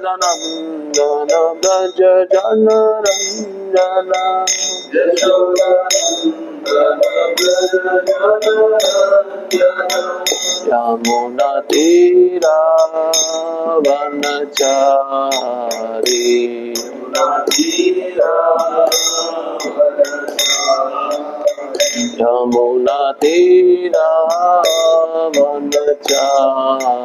नंदन ब्रज जन रंजन यमुना तीरा वनचारी यमुना तीरा वनचारी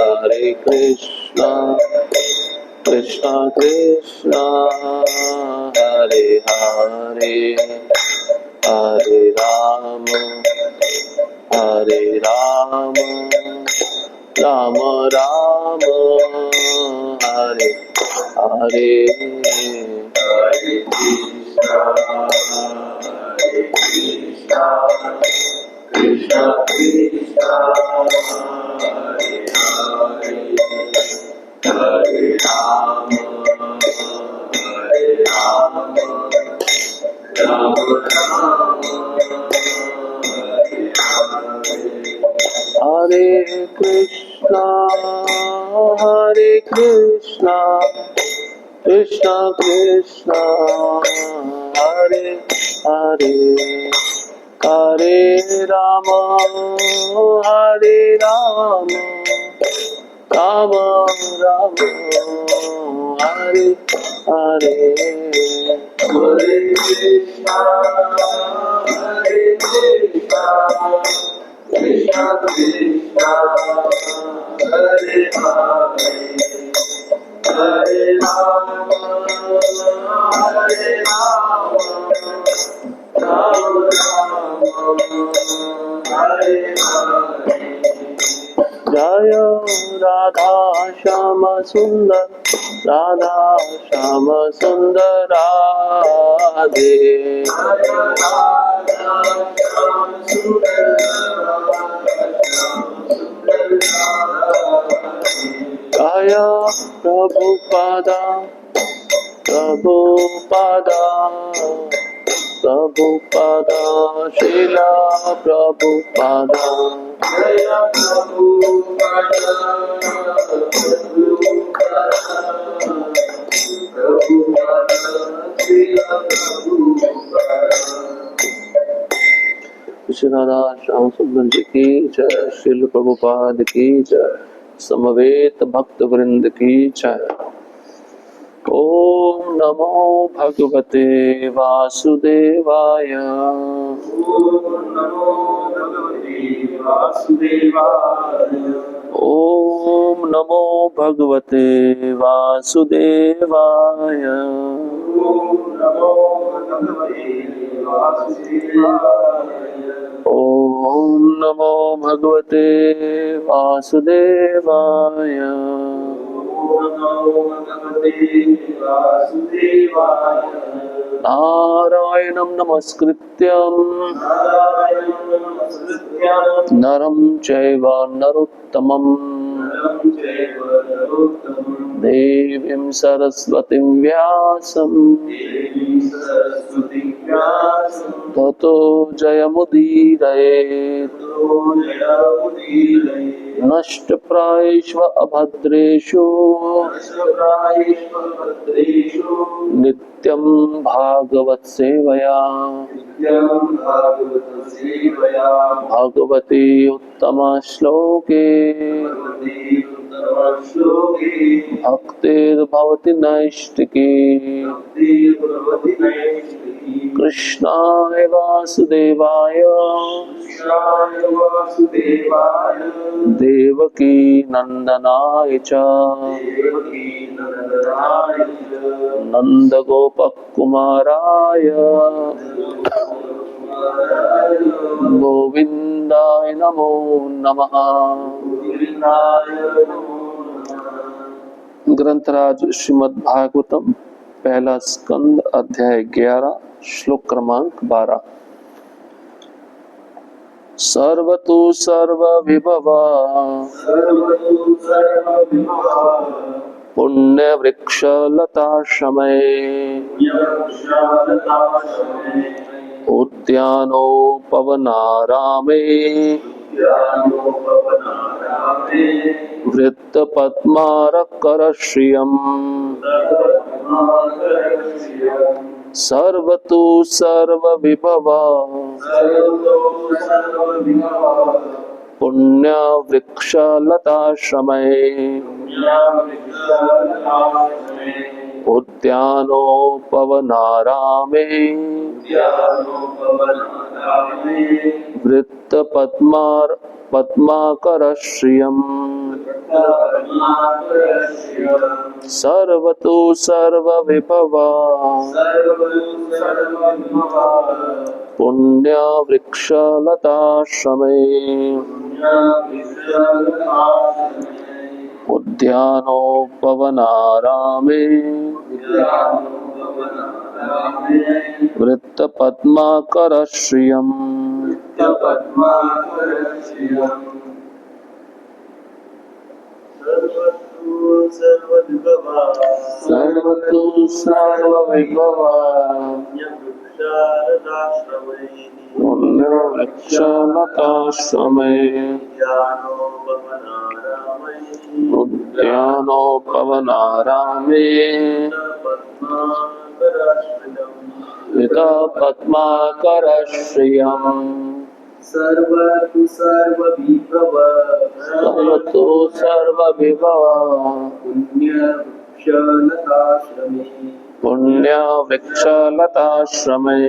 हरे कृष्णा कृष्णा कृष्णा हरे हरे हरे राम राम राम हरे हरे हरे कृष्णा कृष्णा कृष्णा हरे हरे हरे राम राम राम हरे कृष्णा कृष्णा कृष्णा हरे हरे हरे राम राम राम हरे हरे हरे कृष्णा कृष्णा कृष्णा हरे हरे हरे राम राम हरे हरे जय राधा श्याम सुंदर राधे जय प्रभुपादा श्रीला प्रभुपादा जय प्रभुपादा श्री राधा श्याम सुंदर जी की जय, श्रील प्रभुपाद की जय, समवेत भक्त वृंद की जय। ओम नमो भगवते वासुदेवाय। ओम नमो भगवते वासुदेवाय। ओम नमो भगवते वासुदेवाय। ओम नमो भगवते वासुदेवाय। ओम नमो भगवते वासुदेवाय। नारायणं नमस्कृत्यं नरं चैव नरोत्तमं देवीं सरस्वतीं व्यासं ततो जयमुदीरयेत्। नष्टप्रायेषु अभद्रेषु नित्यं भागवत सेवया भगवती उत्तम श्लोके भक्तिर्भवति नैष्टिकी। कृष्णाय वासुदेवाय देवकी नंदनाय च नंदगोपकुमाराय गोविंदाय नमो नमः। ग्रंथराज श्रीमद् भागवतम पहला स्कंद अध्याय 11 श्लोक क्रमांक 12। सर्वतो सर्वविभवा पुण्यवृक्षलताश्रमे उद्यानोपवनारामे वृत्तपद्मारकरश्रियम् सर्वतो सर्वविभवा पुण्यवृक्षलताश्रमे उद्यानोपवनारामे वृत्तपद्माकरश्रियम् सर्वतो सर्वविभवा पुण्यवृक्षलताश्रमे उद्यानोपवनारामे वृत्तपद्माकरश्रियम् सर्वतो सर्वविभवा पुण्यवृक्षलताश्रमे उद्यानोपवनारामे वृत्तपद्माकरश्रियम् सर्वतो सर्वविभवा पुण्यवृक्षलताश्रमे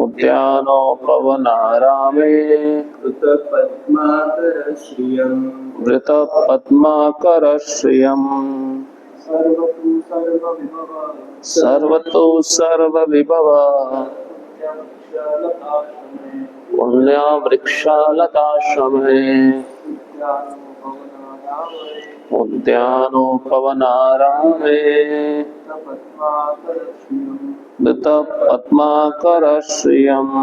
उद्यानोपवनारामे वृत्तपद्माकरश्रियम् सर्वतो सर्वविभवा पुण्यवृक्षलताश्रमे उद्यानोपवनारामे वृत्तपद्माकरश्रियम्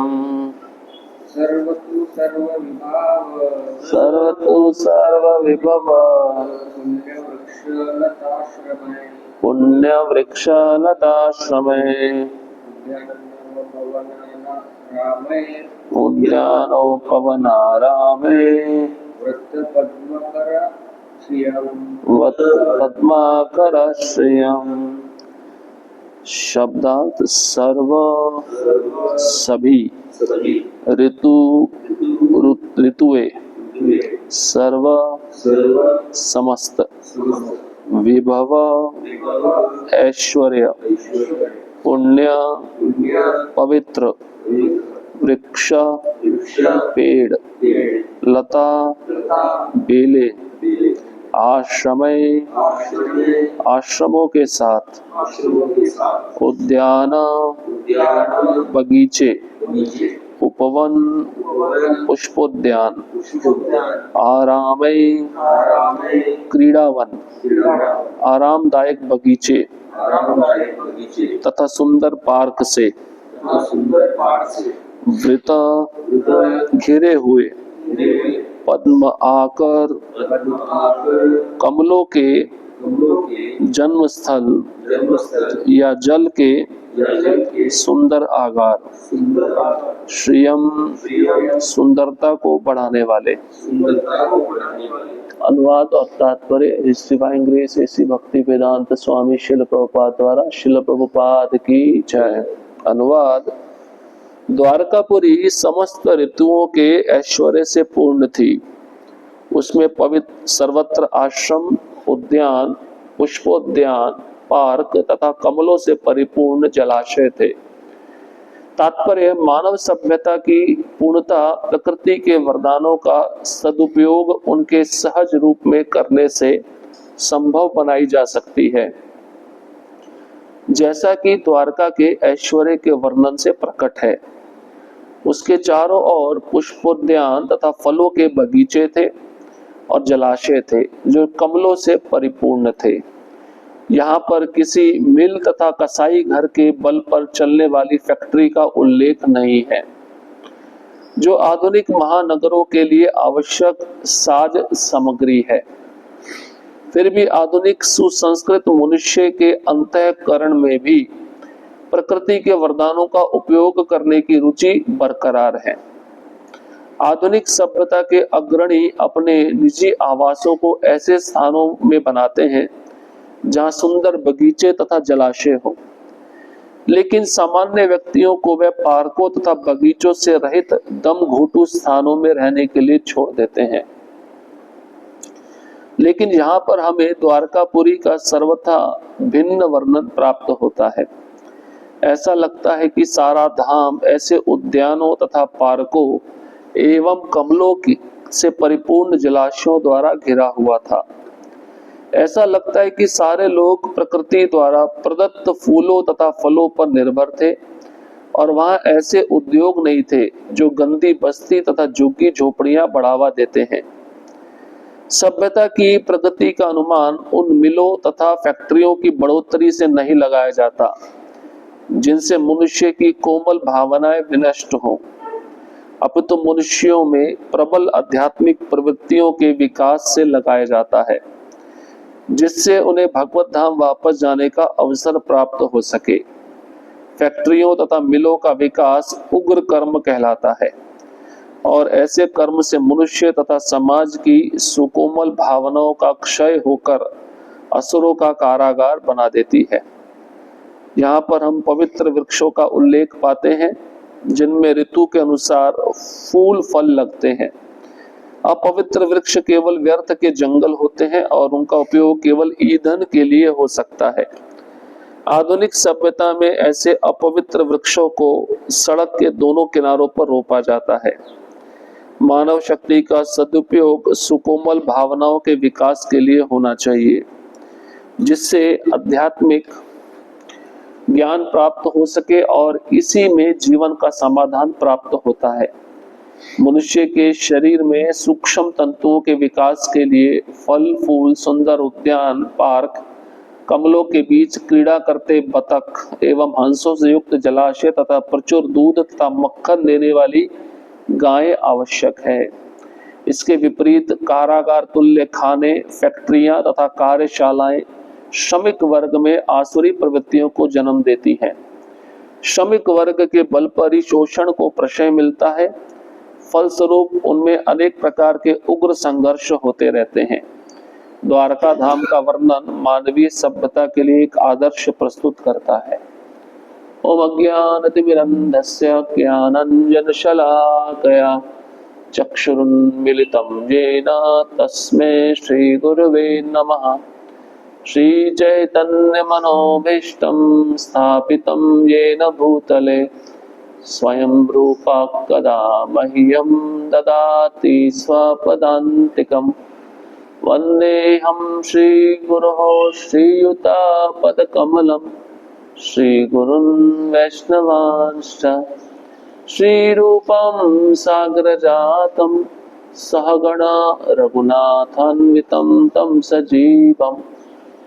सर्वतो सर्वविभवा पुण्यवृक्षलताश्रमे उद्यानोपवनारामे वृत्तपद्माकरश्रियम्। शब्दार्थ सर्व सभी, ऋतुए, सर्व समस्त, विभव ऐश्वर्य, पुण्य पवित्र, वृक्ष पेड़, लता बेले, आश्रमय आश्रमों के साथ, उद्यान बगीचे, उपवन पुष्पोद्यान, आरामय क्रीड़ावन, आरामदायक बगीचे तथा सुंदर पार्क से, वृत्त घिरे हुए, पद्म आकर कमलों के जन्म स्थल या जल के सुंदर आगार, श्रियम सुंदरता को बढ़ाने वाले। अनुवाद और तात्पर्य हिज डिवाइन ग्रेस एसी भक्ति वेदांत स्वामी शिल प्रभुपाद द्वारा शिल प्रभुपाद की जय। अनुवाद। द्वारकापुरी समस्त ऋतुओं के ऐश्वर्य से पूर्ण थी। उसमें पवित्र सर्वत्र आश्रम, उद्यान, पुष्पोद्यान, पार्क तथा कमलों से परिपूर्ण जलाशय थे। तात्पर्य मानव सभ्यता की पूर्णता प्रकृति के वरदानों का सदुपयोग उनके सहज रूप में करने से संभव बनाई जा सकती है, जैसा कि द्वारका के ऐश्वर्य के वर्णन से प्रकट है। उसके चारों ओर पुष्पोद्यान तथा फलों के बगीचे थे और जलाशय थे जो कमलों से परिपूर्ण थे। यहाँ पर किसी मिल तथा कसाई घर के बल पर चलने वाली फैक्ट्री का उल्लेख नहीं है, जो आधुनिक महानगरों के लिए आवश्यक साज सामग्री है। फिर भी आधुनिक सुसंस्कृत मनुष्य के अंतःकरण में भी प्रकृति प्रकृति के वरदानों का उपयोग करने की रुचि बरकरार है। आधुनिक सभ्यता के अग्रणी अपने निजी आवासों को ऐसे स्थानों में बनाते हैं जहां सुंदर बगीचे तथा जलाशय हो, लेकिन सामान्य व्यक्तियों को वे पार्कों तथा बगीचों से रहित दम घोटू स्थानों में रहने के लिए छोड़ देते हैं। लेकिन यहाँ पर हमें द्वारकापुरी का सर्वथा भिन्न वर्णन प्राप्त होता है। ऐसा लगता है कि सारा धाम ऐसे उद्यानों तथा पार्कों एवं कमलों की से परिपूर्ण जलाशयों द्वारा घिरा हुआ था। ऐसा लगता है कि सारे लोग प्रकृति द्वारा प्रदत्त फूलों तथा फलों पर निर्भर थे और वहां ऐसे उद्योग नहीं थे जो गंदी बस्ती तथा झुग्गी झोपड़ियां बढ़ावा देते हैं। सभ्यता की प्रगति का अनुमान उन मिलों तथा फैक्ट्रियों की बढ़ोतरी से नहीं लगाया जाता जिनसे मनुष्य की कोमल भावनाएं विनष्ट हों, अपितु मनुष्यों में प्रबल आध्यात्मिक प्रवृत्तियों के विकास से लगाया जाता है, जिससे उन्हें भगवत धाम वापस जाने का अवसर प्राप्त हो सके। फैक्ट्रियों तथा मिलों का विकास उग्र कर्म कहलाता है और ऐसे कर्म से मनुष्य तथा समाज की सुकोमल भावनाओं का क्षय होकर असुरों का कारागार बना देती है। यहाँ पर हम पवित्र वृक्षों का उल्लेख पाते हैं जिनमें ऋतु के अनुसार फूल फल लगते हैं। अपवित्र वृक्ष केवल व्यर्थ के जंगल होते हैं और उनका उपयोग केवल ईंधन के लिए हो सकता है। आधुनिक सभ्यता में ऐसे अपवित्र वृक्षों को सड़क के दोनों किनारों पर रोपा जाता है। मानव शक्ति का सदुपयोग सुकोमल भावनाओं के विकास के लिए होना चाहिए, जिससे आध्यात्मिक ज्ञान प्राप्त हो सके और इसी में जीवन का समाधान प्राप्त होता है। मनुष्य के शरीर में सूक्ष्म तंतुओं के विकास के लिए फल फूल, सुंदर उद्यान, पार्क, कमलों के बीच क्रीड़ा करते बतख एवं हंसों से युक्त जलाशय तथा प्रचुर दूध तथा मक्खन देने वाली गायें आवश्यक है। इसके विपरीत कारागार तुल्य खाने, फैक्ट्रियां तथा कार्यशालाएं श्रमिक वर्ग में आसुरी प्रवृत्तियों को जन्म देती हैं। श्रमिक वर्ग के बल पर ही शोषण को प्रश्रय मिलता है। फलस्वरूप उनमें अनेक प्रकार के उग्र संघर्ष होते रहते हैं। द्वारका धाम का वर्णन मानवीय सभ्यता के लिए एक आदर्श प्रस्तुत करता है। ओम अज्ञानतिमिरन्धस्य ज्ञानाञ्जनशलाकया चक्षुरुन्मीलितं येन तस्मै श्रीगुरवे नमः। श्रीचैतन्यमनोभीष्टं स्थापितं येन भूतले स्वयं रूपा कदा मह्यं ददाति स्वपदान्तिकम्। वन्देऽहं श्रीगुरोः श्रीयुतापदकमलम् श्रीगुरुन् वैष्णवांश्च श्रीरूपं साग्रजातं सहगणा रघुनाथान्वितं तं सजीवम्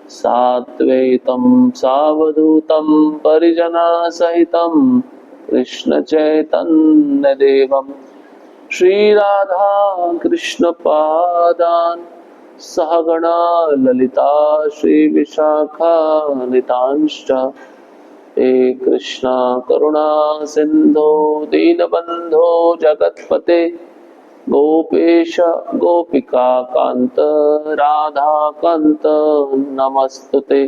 साद्वैतं सावधूतं परिजनसहितं कृष्ण चैतन्यदेवं श्रीराधा कृष्णपादान् सहगणा ललिता श्रीविशाखान्वितांश्च हे कृष्णा करुणा सिन्धो दीनबन्धो जगत्पते गोपेश गोपिका कांत राधा कांत नमस्तुते।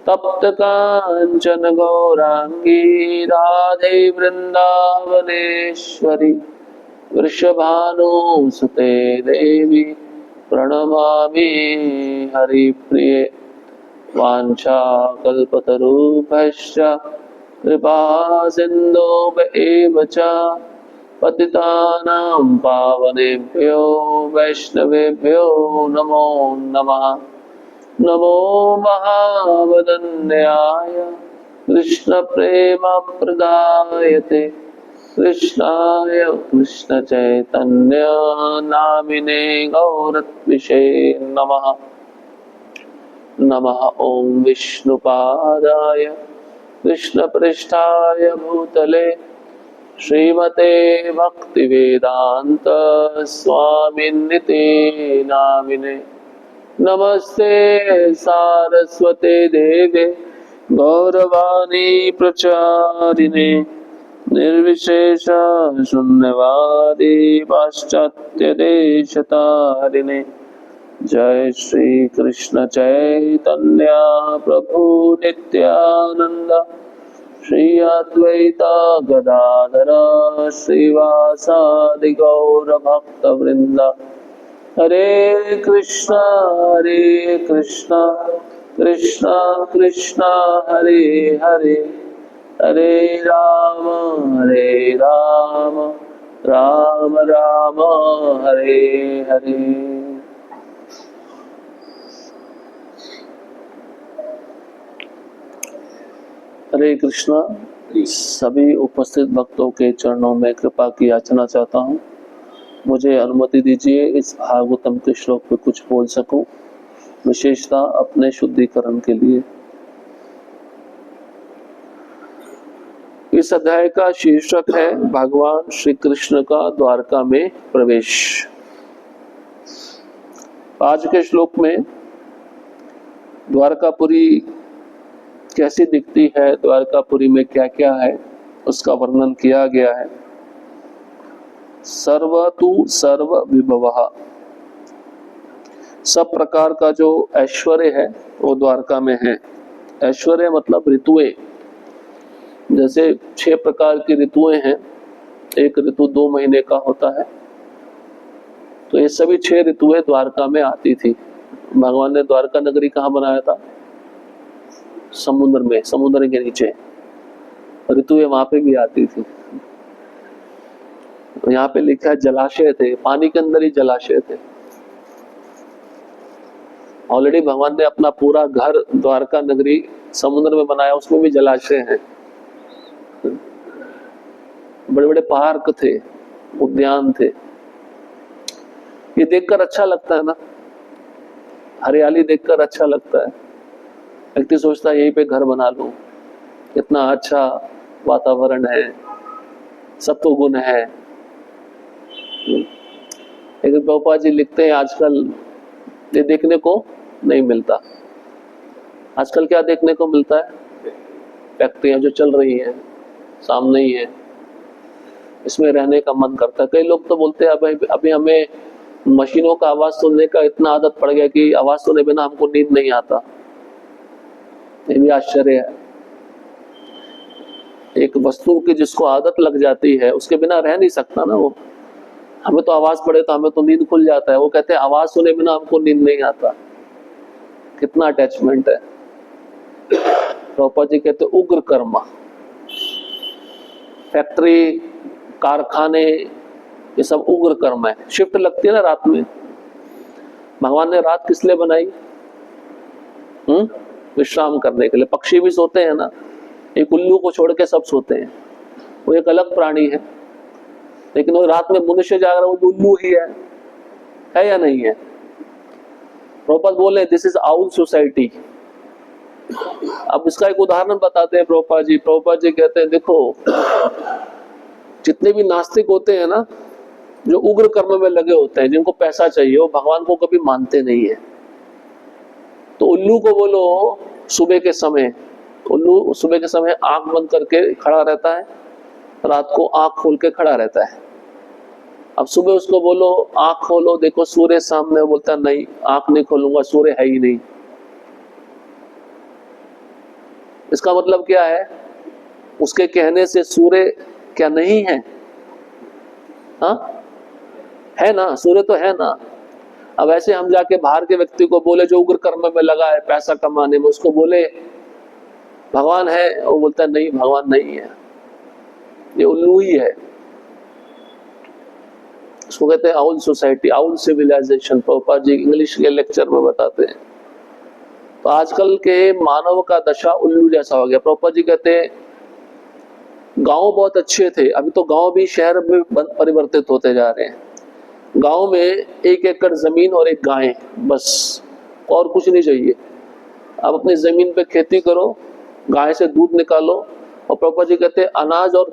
तप्त कांचन गौरांगी राधे वृंदावनेश्वरी वृषभानुसुते देवी प्रणमामि हरिप्रिये। वाञ्छाकल्पतरुभ्यश्च कृपा सिन्धुभ्य एव च पतितानां पावनेभ्यो वैष्णवेभ्यो नमो नमः। नमो महावदन्याय कृष्णप्रेमप्रदायते कृष्णाय कृष्णचैतन्य नामिने गौरत्विषे नमः। नमः ओं विष्णुपादाय कृष्णपृष्ठाय भूतले श्रीमते भक्तिवेदांत स्वामिन्निति नामिने। नमस्ते सारस्वते देवे गौरवाणी प्रचारिणे निर्विशेष शून्यवादी पाश्चात्य देशतारिणे जय श्री कृष्ण चैतन्य प्रभु नित्यानंद श्री अद्वैता गदाधर श्रीवासादि गौर भक्त वृंद हरे कृष्णा कृष्णा कृष्णा हरे हरे हरे राम राम राम हरे हरे। हरे कृष्णा। सभी उपस्थित भक्तों के चरणों में कृपा की याचना चाहता हूँ। मुझे अनुमति दीजिए इस भागवतम के श्लोक पे कुछ बोल सकूं, विशेषता अपने शुद्धिकरण के लिए। इस अध्याय का शीर्षक है भगवान श्री कृष्ण का द्वारका में प्रवेश। आज के श्लोक में द्वारकापुरी कैसी दिखती है, द्वारकापुरी में क्या क्या है, उसका वर्णन किया गया है। सर्व तु सर्व विभवः, सब प्रकार का जो ऐश्वर्य है वो द्वारका में है। ऐश्वर्य मतलब ऋतुएं, जैसे 6 प्रकार की ऋतुएं हैं। एक ऋतु 2 महीने का होता है, तो ये सभी 6 ऋतुएं द्वारका में आती थी। भगवान ने द्वारका नगरी कहाँ बनाया था? समुद्र में, समुद्र के नीचे ऋतुएं वहां पे भी आती थी। तो यहाँ पे लिखा है जलाशय थे, पानी के अंदर ही जलाशय थे। ऑलरेडी भगवान ने अपना पूरा घर द्वारका नगरी समुद्र में बनाया, उसमें भी जलाशय हैं। बड़े बड़े पार्क थे, उद्यान थे। ये देखकर अच्छा लगता है ना, हरियाली देखकर अच्छा लगता है। व्यक्ति सोचता है यहीं पे घर बना लूं, इतना अच्छा वातावरण है, सत्व गुण है। लेकिन प्रभुपाद जी लिखते हैं आजकल ये देखने को नहीं मिलता। आजकल क्या देखने को मिलता है? फैक्ट्रियां जो चल रही हैं सामने ही है, इसमें रहने का मन करता है। कई लोग तो बोलते हैं अभी हमें मशीनों का आवाज सुनने का इतना आदत पड़ गया कि आवाज सुने बिना हमको नींद नहीं आता। ये भी आश्चर्य है। एक वस्तु की जिसको आदत लग जाती है उसके बिना रह नहीं सकता ना वो। हमें तो आवाज पड़े तो हमें तो नींद खुल जाता है, वो कहते हैं आवाज सुने बिना हमको नींद नहीं आता। कितना अटैचमेंट है। प्रभुपाद जी कहते उग्र कर्म, फैक्ट्री, कारखाने, ये सब उग्र कर्म है। शिफ्ट लगती है ना रात में। भगवान ने रात किस लिए बनाई? विश्राम करने के लिए। पक्षी भी सोते हैं ना, एक उल्लू को छोड़ के सब सोते हैं। वो एक अलग प्राणी है, लेकिन वो रात में मनुष्य जाग रहा है, वो भी उल्लू ही है या नहीं है? प्रभुपाद बोले दिस इज आउल सोसाइटी। अब इसका एक उदाहरण बताते हैं प्रभुपाद जी। प्रभुपाद जी कहते हैं देखो, जितने भी नास्तिक होते हैं ना, जो उग्र कर्म में लगे होते हैं, जिनको पैसा चाहिए, वो भगवान को कभी मानते नहीं है। तो उल्लू को बोलो सुबह के समय, उल्लू सुबह के समय आंख बंद करके खड़ा रहता है, रात को आंख खोल के खड़ा रहता है। अब सुबह उसको बोलो आंख खोलो, देखो सूर्य सामने, बोलता नहीं आंख नहीं खोलूंगा, सूर्य है ही नहीं। इसका मतलब क्या है? उसके कहने से सूर्य क्या नहीं है? हाँ है ना, सूर्य तो है ना। अब ऐसे हम जाके बाहर के व्यक्ति को बोले जो उग्र कर्म में लगा है पैसा कमाने में, उसको बोले भगवान है, वो बोलता है नहीं भगवान नहीं है, ये उल्लू ही है। उसको कहते हैं owl society, owl civilization. Prabhupada ji English के लेक्चर में बताते हैं। तो आजकल के मानव का दशा उल्लू जैसा हो गया। प्रभुपाद जी कहते हैं गांव बहुत अच्छे थे, अभी तो गांव भी शहर में परिवर्तित होते जा रहे हैं। गांव में 1 एकड़ जमीन और एक गाय, बस, और कुछ नहीं चाहिए। आप अपनी जमीन पे खेती करो, गाय से दूध निकालो, और प्रभुपाद जी कहते हैं अनाज और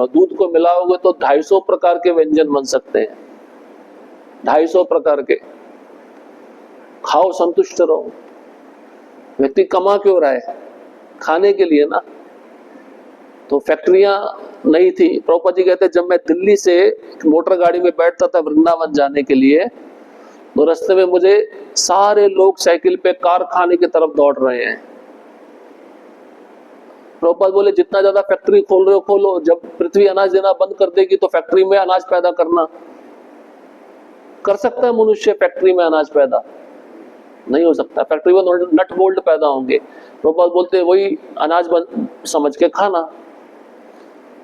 दूध को मिलाओगे तो 250 प्रकार के व्यंजन बन सकते हैं। 250 प्रकार के। खाओ, संतुष्ट रहो। व्यक्ति कमा क्यों रहा है? खाने के लिए ना, तो फैक्ट्रियां नहीं थी। प्रभुपाद जी कहते जब मैं दिल्ली से मोटर गाड़ी में बैठता था वृंदावन जाने के लिए, तो रास्ते में मुझे सारे लोग साइकिल पे कारखाने की तरफ दौड़ रहे हैं। प्रभुपाद बोले जितना ज्यादा फैक्ट्री खोल रहे हो खोलो, जब पृथ्वी अनाज देना बंद कर देगी तो फैक्ट्री में अनाज पैदा करना कर सकता है मनुष्य? फैक्ट्री में अनाज पैदा नहीं हो सकता। फैक्ट्री में नट बोल्ट पैदा होंगे। प्रभुपाद बोलते वही अनाज समझ के खाना,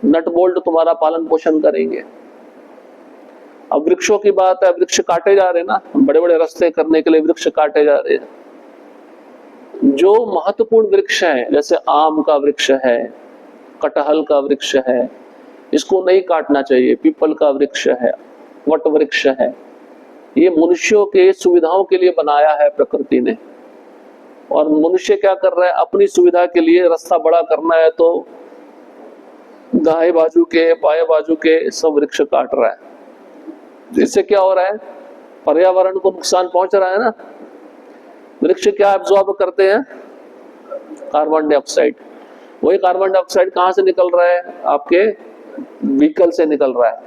नट बोल्ट तुम्हारा पालन पोषण करेंगे। अब वृक्षों की बात है, वृक्ष काटे जा रहे हैं ना, बड़े बड़े रास्ते करने के लिए वृक्ष काटे जा रहे हैं। जो महत्वपूर्ण वृक्ष है, जैसे आम का वृक्ष है, कटहल का वृक्ष है, इसको नहीं काटना चाहिए। पीपल का वृक्ष है, वट वृक्ष है, ये मनुष्यों के सुविधाओं के लिए बनाया है प्रकृति ने। और मनुष्य क्या कर रहा है, अपनी सुविधा के लिए रास्ता बड़ा करना है तो दाएं बाजू के बाएं बाजू के सब वृक्ष काट रहा है। इससे क्या हो रहा है, पर्यावरण को नुकसान पहुंच रहा है ना। वृक्ष क्या एब्जॉर्ब करते हैं, कार्बन डाइऑक्साइड। वही कार्बन डाइऑक्साइड कहाँ से निकल रहा है, आपके व्हीकल से निकल रहा है।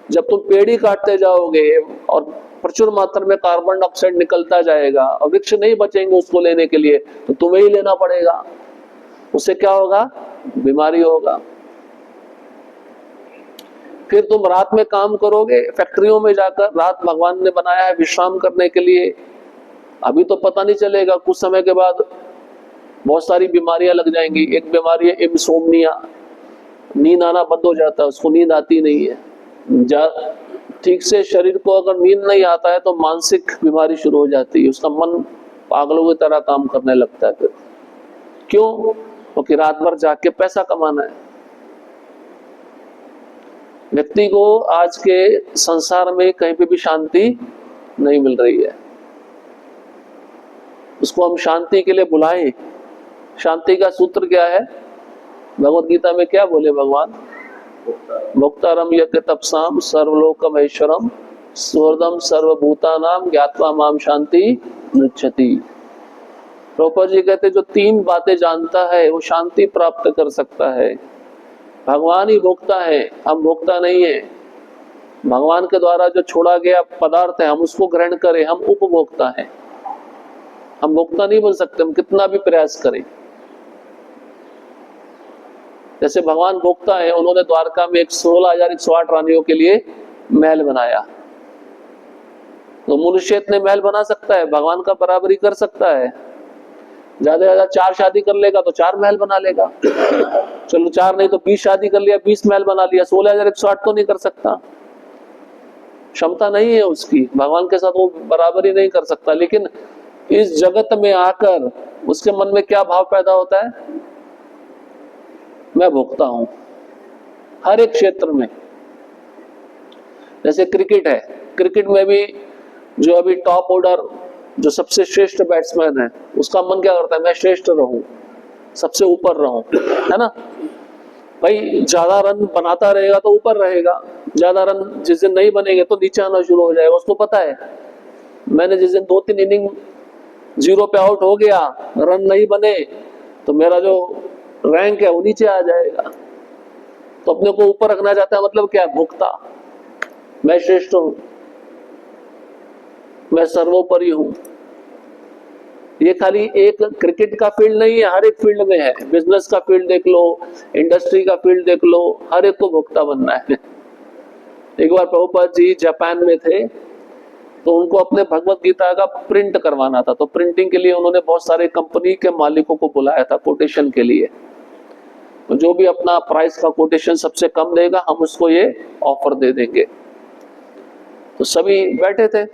जब तुम पेड़ ही काटते जाओगे और प्रचुर मात्रा में कार्बन डाइऑक्साइड निकलता जाएगा और वृक्ष नहीं बचेंगे उसको लेने के लिए, तो तुम्हें ही लेना पड़ेगा। उससे क्या होगा, बीमारी होगा। फिर तुम रात में काम करोगे फैक्ट्रियों में जाकर, रात भगवान ने बनाया है विश्राम करने के लिए। अभी तो पता नहीं चलेगा, कुछ समय के बाद बहुत सारी बीमारियां लग जाएंगी। एक बीमारी है इंसोम्निया, नींद आना बंद हो जाता है, उसको नींद आती नहीं है। ठीक से शरीर को अगर नींद नहीं आता है तो मानसिक बीमारी शुरू हो जाती है, उसका मन पागलों की तरह काम करने लगता है। फिर क्यों, क्योंकि रात भर जाग के पैसा कमाना है। व्यक्ति को आज के संसार में कहीं पे भी शांति नहीं मिल रही है। उसको हम शांति के लिए बुलाएं। शांति का सूत्र क्या है, भगवत गीता में क्या बोले भगवान, भोक्तारम यज्ञ तपसाम सर्वलोकम ऐश्वरम सुहृदम सर्वभूतानाम ज्ञात्वा माम शांति पृच्छति। प्रभुपाद जी कहते जो तीन बातें जानता है वो शांति प्राप्त कर सकता है। भगवान ही भोक्ता है, हम भोक्ता नहीं है। भगवान के द्वारा जो छोड़ा गया पदार्थ है हम उसको ग्रहण करें, हम उपभोक्ता हैं। हम भोक्ता नहीं बन सकते, हम कितना भी प्रयास करें। जैसे भगवान भोक्ता है, उन्होंने द्वारका में 16,108 रानियों के लिए महल बनाया, तो मनुष्य इतने महल बना सकता है, भगवान का बराबरी कर सकता है। ज्यादा से ज्यादा 4 शादी कर लेगा तो 4 महल बना लेगा। चलो 4 नहीं तो 20 शादी कर लिया, 20 महल बना लिया। 16,108 तो नहीं कर सकता, क्षमता नहीं है उसकी, भगवान के साथ वो बराबरी नहीं कर सकता। लेकिन इस जगत में आकर उसके मन में क्या भाव पैदा होता है, मैं भोगता हूं। हर एक क्षेत्र में, जैसे क्रिकेट है, क्रिकेट में भी जो अभी टॉप ऑर्डर जो सबसे श्रेष्ठ बैट्समैन है, उसका मन क्या करता है, मैं श्रेष्ठ रहूं, सबसे ऊपर रहूं, है ना भाई। ज्यादा रन बनाता रहेगा तो ऊपर रहेगा, ज्यादा रन जिस दिन नहीं बनेंगे तो नीचे आना शुरू हो जाएगा। उसको पता है मैंने जिस दिन 2-3 इनिंग 0 पे आउट हो गया, रन नहीं बने, तो मेरा जो रैंक है वो नीचे आ जाएगा। तो अपने को ऊपर रखना चाहता है, मतलब क्या, भोक्ता। मैं श्रेष्ठ हूं, मैं सर्वोपरि हूं। ये खाली एक क्रिकेट का फील्ड नहीं है, हर एक फील्ड में है। बिजनेस का फील्ड देख लो, इंडस्ट्री का फील्ड देख लो, हर एक को भोक्ता बनना है। एक बार प्रभुपाद जी जापान में थे, तो उनको अपने भगवत गीता का प्रिंट करवाना था। तो प्रिंटिंग के लिए उन्होंने बहुत सारे कंपनी के मालिकों को बुलाया था कोटेशन के लिए। तो जो भी अपना प्राइस का कोटेशन सबसे कम देगा हम उसको ये ऑफर दे देंगे। तो सभी बैठे थे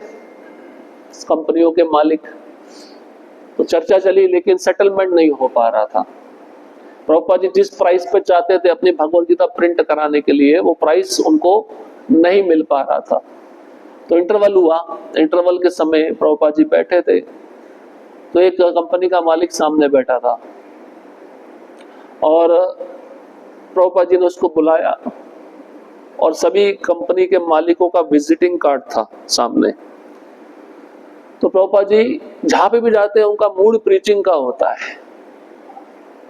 कंपनियों के मालिक, तो चर्चा चली, लेकिन सेटलमेंट नहीं हो पा रहा था। प्रभुपाद जी जिस प्राइस पे चाहते थे अपनी भगवत गीता प्रिंट कराने के लिए, वो प्राइस उनको नहीं मिल पा रहा था। तो इंटरवल हुआ, इंटरवल के समय प्रभुपाद जी बैठे थे, तो एक कंपनी का मालिक सामने बैठा था और प्रभुपाद जी ने उसको बुलाया और सभी कंपनी के मालिकों का विजिटिंग कार्ड था सामने। तो प्रभुपाद जी जहां पे भी जाते हैं उनका मूड प्रीचिंग का होता है।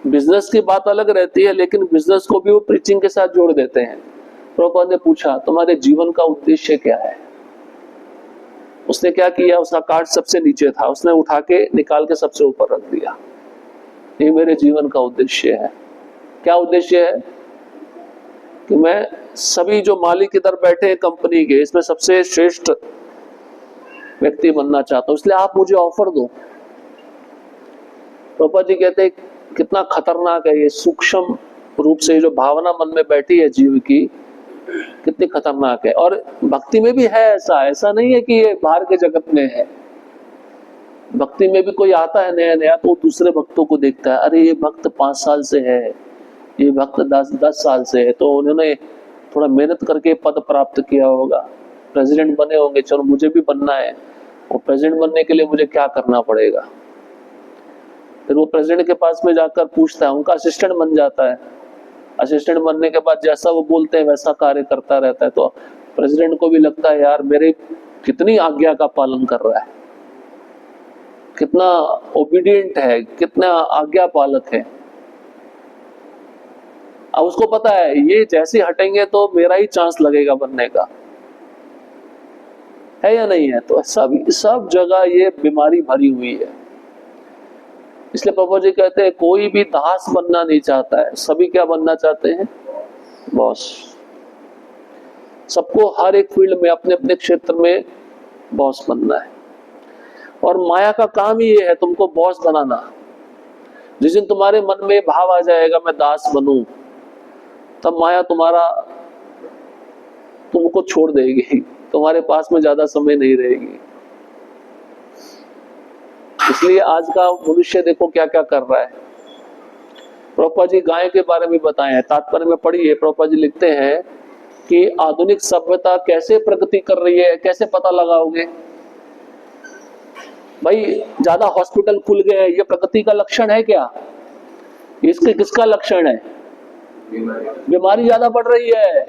बिजनेस की बात अलग रहती है, लेकिन बिजनेस को भी वो प्रीचिंग के साथ जोड़ देते हैं। प्रभुपाद ने पूछा तुम्हारे जीवन का उद्देश्य क्या है? उसने क्या किया, उसका कार्ड सबसे नीचे था, उसने उठा के निकाल के सबसे ऊपर रख दिया। ये मेरे जीवन का उद्देश्य है। क्या उद्देश्य है? कि मैं सभी जो मालिक इधर बैठे हैं कंपनी के, इसमें सबसे श्रेष्ठ व्यक्ति बनना चाहता हूं, इसलिए आप मुझे ऑफर दो। प्रभुपाद जी कहते हैं कितना खतरनाक है ये सूक्ष्म रूप से जो भावना मन में बैठी है जीव की, कितनी खतरनाक है। और भक्ति में भी है ऐसा, ऐसा नहीं है कि ये बाहर के जगत में है। भक्ति में भी कोई आता है नया नया तो दूसरे भक्तों को देखता है, अरे ये भक्त 5 साल से है, ये भक्त 10 साल से है, तो उन्होंने थोड़ा मेहनत करके पद प्राप्त किया होगा, प्रेसिडेंट बने होंगे, चलो मुझे भी बनना है। और प्रेसिडेंट बनने के लिए मुझे क्या करना पड़ेगा? फिर वो प्रेसिडेंट के पास में जाकर पूछता है, उनका असिस्टेंट बन जाता है। असिस्टेंट बनने के बाद जैसा वो बोलते हैं वैसा कार्य करता रहता है। तो प्रेसिडेंट को भी लगता है यार मेरे कितनी आज्ञा का पालन कर रहा है, कितना ओबीडिएंट है, कितना आज्ञा पालक है। अब उसको पता है ये जैसे हटेंगे तो मेरा ही चांस लगेगा बनने का, है या नहीं है? तो सब जगह ये बीमारी भरी हुई है। इसलिए प्रभु जी कहते हैं कोई भी दास बनना नहीं चाहता है, सभी क्या बनना चाहते हैं? बॉस। सबको हर एक फील्ड में अपने अपने क्षेत्र में बॉस बनना है। और माया का काम ही ये है तुमको बॉस बनाना। जिस दिन तुम्हारे मन में भाव आ जाएगा मैं दास बनूं, तब माया तुमको छोड़ देगी, तुम्हारे पास में ज्यादा समय नहीं रहेगी। इसलिए आज का मनुष्य देखो क्या क्या कर रहा है। प्रभुपाद जी गाय के बारे में बताए हैं, तात्पर्य में पढ़िए। प्रभुपाद जी लिखते हैं कि आधुनिक सभ्यता कैसे प्रगति कर रही है, कैसे पता लगाओगे? भाई ज्यादा हॉस्पिटल खुल गए, ये प्रगति का लक्षण है क्या? इसके किसका लक्षण है? बीमारी ज्यादा बढ़ रही है।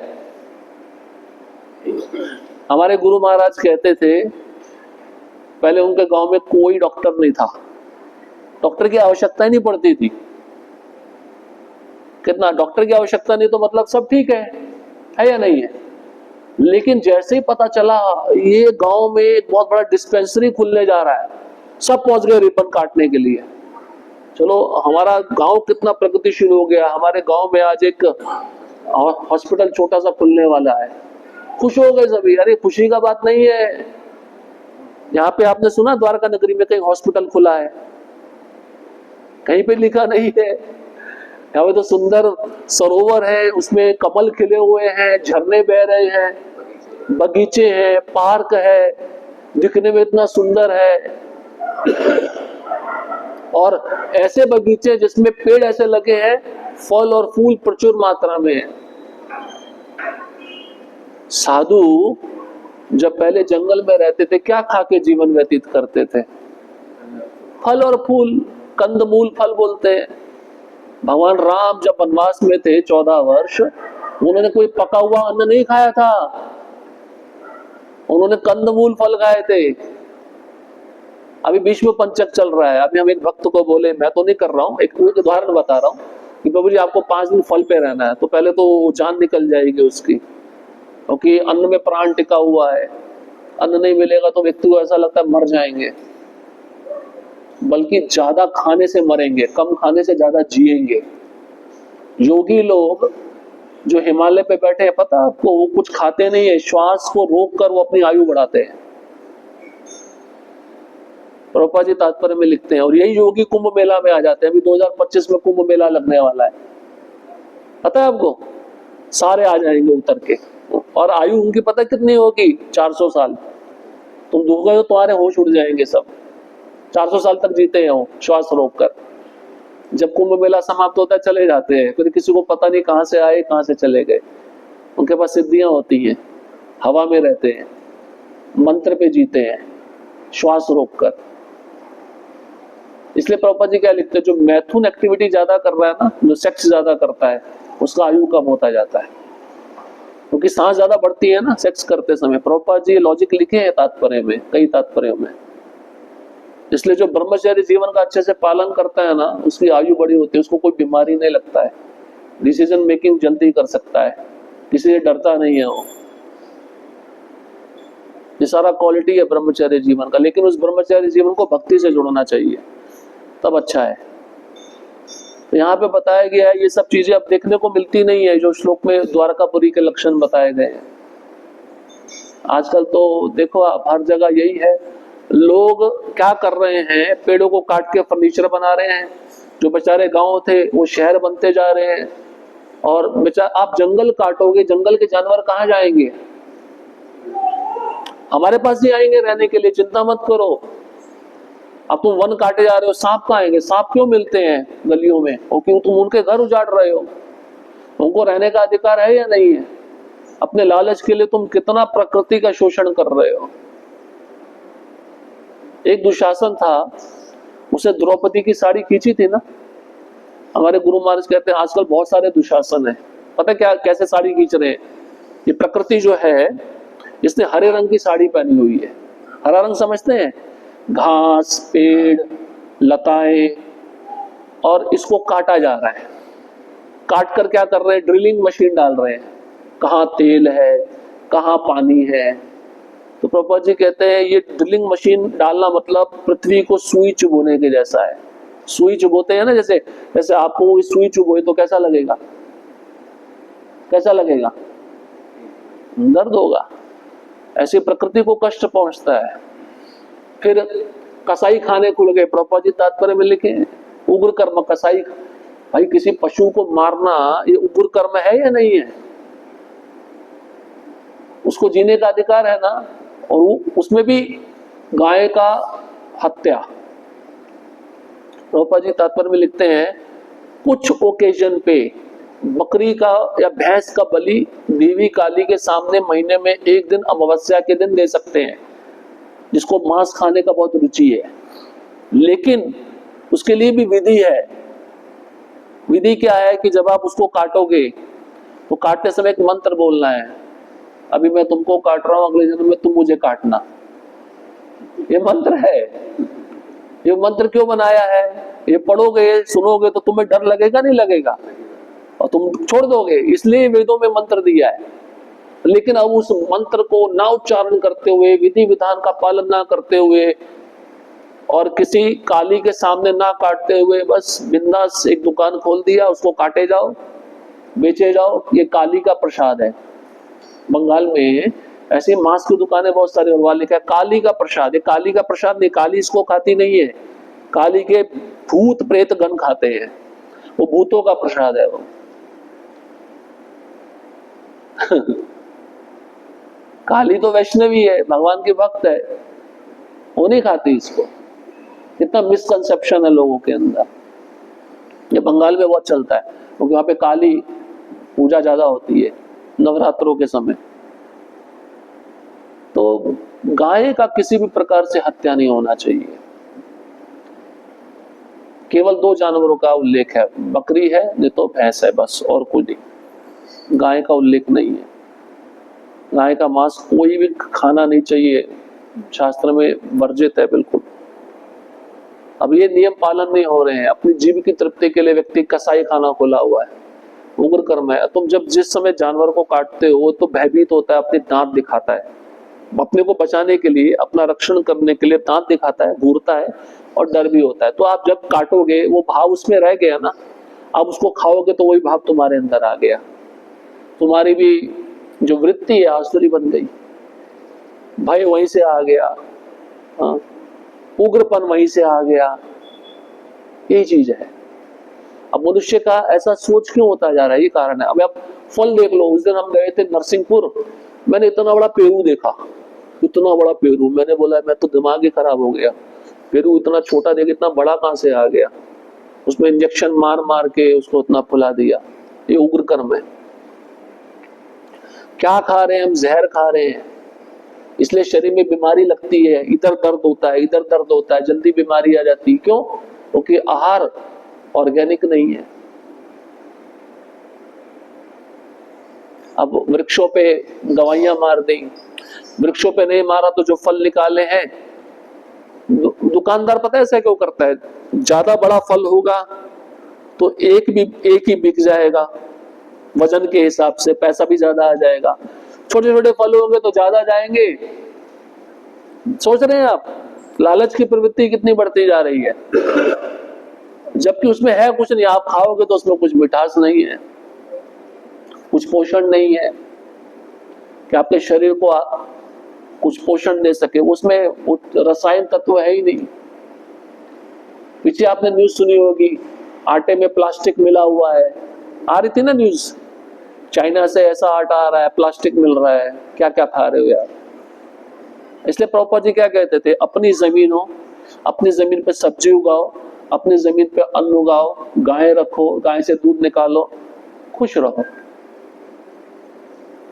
हमारे गुरु महाराज कहते थे पहले उनके गांव में कोई डॉक्टर नहीं था, डॉक्टर की आवश्यकता ही नहीं पड़ती थी। कितना डॉक्टर की आवश्यकता नहीं तो मतलब सब ठीक है या नहीं है? लेकिन जैसे ही पता चला ये गांव में एक बहुत बड़ा डिस्पेंसरी खुलने जा रहा है, सब पहुंच गए रिबन काटने के लिए। चलो हमारा गांव कितना प्रगतिशील हो गया, हमारे गांव में आज एक हॉस्पिटल छोटा सा खुलने वाला है। खुश हो गए सभी। अरे खुशी का बात नहीं है। यहाँ पे आपने सुना द्वारका नगरी में कहीं हॉस्पिटल खुला है? कहीं पे लिखा नहीं है। यहाँ पे तो सुंदर सरोवर है, उसमें कमल खिले हुए हैं, झरने बह रहे हैं, बगीचे हैं, पार्क है, दिखने में इतना सुंदर है। और ऐसे बगीचे जिसमें पेड़ ऐसे लगे हैं, फल और फूल प्रचुर मात्रा में है। साधु जब पहले जंगल में रहते थे क्या खा के जीवन व्यतीत करते थे? फल और फूल, कंदमूल फल बोलते हैं। भगवान राम जब वनवास में थे 14 वर्ष, उन्होंने कोई पका हुआ अन्न नहीं खाया था, उन्होंने कंदमूल फल खाए थे। अभी भीष्म पंचक चल रहा है। अभी हम एक भक्त को बोले, मैं तो नहीं कर रहा हूँ, एक उदाहरण बता रहा हूँ कि प्रभु जी आपको 5 दिन फल पे रहना है, तो पहले तो जान निकल जाएगी उसकी, क्योंकि अन्न में प्राण टिका हुआ है। अन्न नहीं मिलेगा तो व्यक्ति को ऐसा लगता है मर जाएंगे, बल्कि ज्यादा खाने से मरेंगे, कम खाने से ज्यादा जिएंगे। योगी लोग जो हिमालय पे बैठे हैं, पता आपको, वो कुछ खाते नहीं है, श्वास को रोक कर वो अपनी आयु बढ़ाते हैं। प्रभुपाद जी तात्पर्य में लिखते हैं। और यही योगी कुंभ मेला में आ जाते हैं। अभी 2025 में कुंभ मेला लगने वाला है, पता है आपको? सारे आ जाएंगे उतर के। और आयु उनकी पता कितनी होगी? 400 साल। तुम दुख गए हो, तुम्हारे होश उड़ जाएंगे सब। 400 साल तक जीते हैं वो श्वास रोक कर। जब कुंभ मेला समाप्त होता है चले जाते हैं, फिर किसी को पता नहीं कहां से आए कहां से चले गए। उनके पास सिद्धियां होती हैं, हवा में रहते हैं, मंत्र पे जीते हैं, श्वास रोक कर। इसलिए प्रभुपाद जी क्या लिखते हैं, जो मैथुन एक्टिविटी ज्यादा कर रहा है ना, जो सेक्स ज्यादा करता है, उसका आयु कम होता जाता है, क्योंकि सांस ज्यादा बढ़ती है ना सेक्स करते समय। प्रभुपाद जी लॉजिक लिखे हैं तात्पर्य में, कई तात्पर्यों में। इसलिए जो ब्रह्मचर्य जीवन का अच्छे से पालन करता है ना, उसकी आयु बड़ी होती है, उसको कोई बीमारी नहीं लगता है, डिसीजन मेकिंग जल्दी कर सकता है, किसी से डरता नहीं है वो। ये सारा क्वालिटी है ब्रह्मचर्य जीवन का। लेकिन उस ब्रह्मचर्य जीवन को भक्ति से जोड़ना चाहिए, तब अच्छा है। तो यहाँ पे बताया गया है, ये सब चीजें अब देखने को मिलती नहीं है जो श्लोक में द्वारकापुरी के लक्षण बताए गए हैं। आजकल तो देखो आप, हर जगह यही है। लोग क्या कर रहे हैं, पेड़ों को काट के फर्नीचर बना रहे हैं। जो बेचारे गांव थे वो शहर बनते जा रहे हैं। और बेचारा आप जंगल काटोगे, जंगल के जानवर कहाँ जाएंगे? हमारे पास ही आएंगे रहने के लिए, चिंता मत करो। अब तुम वन काटे जा रहे हो, सांप कहाँ आएंगे? सांप क्यों मिलते हैं गलियों में? क्योंकि तुम उनके घर उजाड़ रहे हो। उनको रहने का अधिकार है या नहीं है? अपने लालच के लिए तुम कितना प्रकृति का शोषण कर रहे हो। एक दुशासन था, उसे द्रौपदी की साड़ी खींची थी ना। हमारे गुरु महाराज कहते हैं आजकल बहुत सारे दुशासन है। पता क्या कैसे साड़ी खींच रहे हैं? ये प्रकृति जो है, इसने हरे रंग की साड़ी पहनी हुई है। हरा रंग समझते हैं? घास, पेड़, लताएं, और इसको काटा जा रहा है। काट कर क्या कर रहे हैं? ड्रिलिंग मशीन डाल रहे हैं। कहाँ तेल है, कहाँ पानी है। तो प्रभुपाद जी कहते हैं ये ड्रिलिंग मशीन डालना मतलब पृथ्वी को सुई चुभोने के जैसा है। सुई चुभोते हैं ना, जैसे जैसे आपको सुई चुभोए तो कैसा लगेगा? कैसा लगेगा? दर्द होगा। ऐसे प्रकृति को कष्ट पहुंचता है। फिर कसाई खाने खुल गए। प्रभुपाद जी तात्पर्य में लिखे उग्र कर्म, कसाई। भाई किसी पशु को मारना ये उग्र कर्म है या नहीं है? उसको जीने का अधिकार है ना। और उसमें भी गाय का हत्या। प्रभुपाद जी तात्पर्य में लिखते हैं कुछ ओकेजन पे बकरी का या भैंस का बलि देवी काली के सामने महीने में एक दिन अमावस्या के दिन दे सकते हैं, जिसको मांस खाने का बहुत रुचि है। लेकिन उसके लिए भी विधि है। विधि क्या है कि जब आप उसको काटोगे तो काटते समय एक मंत्र बोलना है। अभी मैं तुमको काट रहा हूं, अगले जन्म में तुम मुझे काटना। ये मंत्र है। ये मंत्र क्यों बनाया है? ये पढ़ोगे, सुनोगे तो तुम्हें डर लगेगा नहीं लगेगा? और तुम छोड़ दोगे, इसलिए वेदों में मंत्र दिया है। लेकिन अब उस मंत्र को ना उच्चारण करते हुए, विधि विधान का पालन ना करते हुए, और किसी काली के सामने ना काटते हुए बस बिंदास एक दुकान खोल दिया, उसको काटे जाओ, बेचे जाओ। ये काली का प्रसाद है। बंगाल में ऐसी मांस की दुकानें बहुत सारी, और वहां लिखा है काली का प्रसाद। ये काली का प्रसाद नहीं, काली इसको खाती नहीं है। काली के भूत प्रेत गण खाते हैं, वो भूतों का प्रसाद है वो। काली तो वैष्णवी है, भगवान की भक्त है, वो नहीं खाती इसको। कितना मिसकंसेप्शन है लोगों के अंदर। ये बंगाल में बहुत चलता है, क्योंकि वहां पे काली पूजा ज्यादा होती है नवरात्रों के समय। तो गाय का किसी भी प्रकार से हत्या नहीं होना चाहिए। केवल दो जानवरों का उल्लेख है, बकरी है नहीं तो भैंस है, बस, और कोई नहीं। गाय का उल्लेख नहीं है। गाय का मांस कोई भी खाना नहीं चाहिए, शास्त्र में वर्जित है बिल्कुल। अब ये नियम पालन नहीं हो रहे हैं। अपनी जीव की तृप्ति के लिए व्यक्ति कसाई खाना खोला हुआ है, उग्र कर्म है। तुम जब जिस समय जानवर को काटते हो तो भयभीत होता है, अपने दांत दिखाता है, अपने को बचाने के लिए, अपना रक्षण करने के लिए दांत दिखाता है, घूरता है, और डर भी होता है। तो आप जब काटोगे वो भाव उसमें रह गया ना, आप उसको खाओगे तो वही भाव तुम्हारे अंदर आ गया। तुम्हारी भी जो वृत्ति है आसुरी बन गई, भय वहीं से आ गया, उग्रपन वहीं से आ गया। यही चीज है। अब मनुष्य का ऐसा सोच क्यों होता जा रहा है? ये कारण है। अब आप फल देख लो। उस दिन हम गए थे नरसिंहपुर, मैंने इतना बड़ा पेरू देखा, इतना बड़ा पेरू। मैंने बोला मैं तो दिमाग ही खराब हो गया, पेरू इतना छोटा देख इतना बड़ा कहां से आ गया? उसमें इंजेक्शन मार मार के उसको इतना फुला दिया। ये उग्र कर्म है। क्या खा रहे हैं हम? जहर खा रहे हैं, इसलिए शरीर में बीमारी लगती है। इधर दर्द होता है, इधर दर्द होता है, जल्दी बीमारी आ जाती है। क्यों? क्योंकि आहार ऑर्गेनिक नहीं है। अब वृक्षों पे दवाइयां मार दी, वृक्षों पे नहीं मारा तो जो फल निकाले हैं दुकानदार पता है ऐसा क्यों करता है? ज्यादा बड़ा फल होगा तो एक ही बिक जाएगा, वजन के हिसाब से पैसा भी ज्यादा आ जाएगा। छोटे छोटे फल होंगे तो ज्यादा जाएंगे। सोच रहे हैं आप, लालच की प्रवृत्ति कितनी बढ़ती जा रही है, जबकि उसमें है कुछ नहीं। आप खाओगे तो उसमें कुछ मिठास नहीं है, कुछ पोषण नहीं है कि आपके शरीर को कुछ पोषण दे सके, उसमें रसायन तत्व है ही नहीं। पीछे आपने न्यूज सुनी होगी, आटे में प्लास्टिक मिला हुआ है, आ रही थी ना न्यूज, चाइना से ऐसा आटा आ रहा है, प्लास्टिक मिल रहा है, क्या क्या खा रहे हो यार। इसलिए प्रभुपाद जी क्या कहते थे, अपनी जमीन हो, अपनी जमीन पे सब्जी उगाओ, अपनी जमीन पे अन्न उगाओ, गाय रखो, गाय से दूध निकालो, खुश रहो।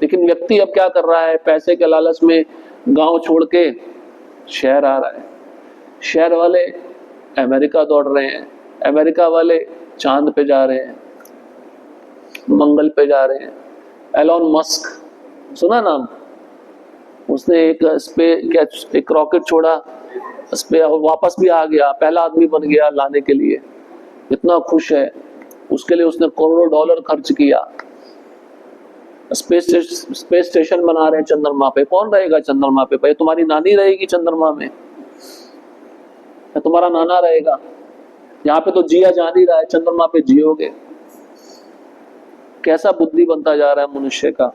लेकिन व्यक्ति अब क्या कर रहा है, पैसे के लालच में गांव छोड़ के शहर आ रहा है। शहर वाले अमेरिका दौड़ रहे हैं, अमेरिका वाले चांद पे जा रहे हैं, मंगल पे जा रहे हैं। एलोन मस्क, सुना नाम? उसने एक रॉकेट छोड़ा, वापस भी आ गया, पहला आदमी बन गया लाने के लिए, इतना खुश है। उसके लिए उसने करोड़ों डॉलर खर्च किया। स्पेस स्टेशन बना रहे हैं चंद्रमा पे। कौन रहेगा चंद्रमा पे भाई? तुम्हारी नानी रहेगी चंद्रमा में या तुम्हारा नाना रहेगा? यहाँ पे तो जिया जा नहीं रहा है, चंद्रमा पे जियोगे। कैसा बुद्धि बनता जा रहा है मनुष्य का।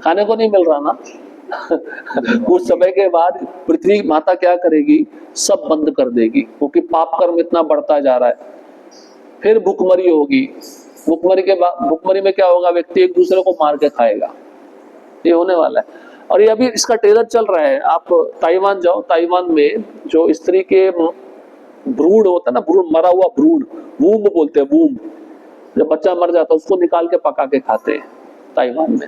खाने को नहीं मिल रहा ना कुछ समय के बाद पृथ्वी माता क्या करेगी, सब बंद कर देगी, क्योंकि पाप कर्म इतना बढ़ता जा रहा है। फिर भूखमरी होगी। भूखमरी में क्या होगा, व्यक्ति एक दूसरे को मार के खाएगा, ये होने वाला है। और ये अभी इसका ट्रेलर चल रहा है। आप ताइवान जाओ, ताइवान में जो स्त्री के भ्रूण होता है ना, भ्रूण, मरा हुआ भ्रूण, वूम्ब बोलते हैं, वूम्ब, जब बच्चा मर जाता है उसको निकाल के पका के खाते हैं ताइवान में।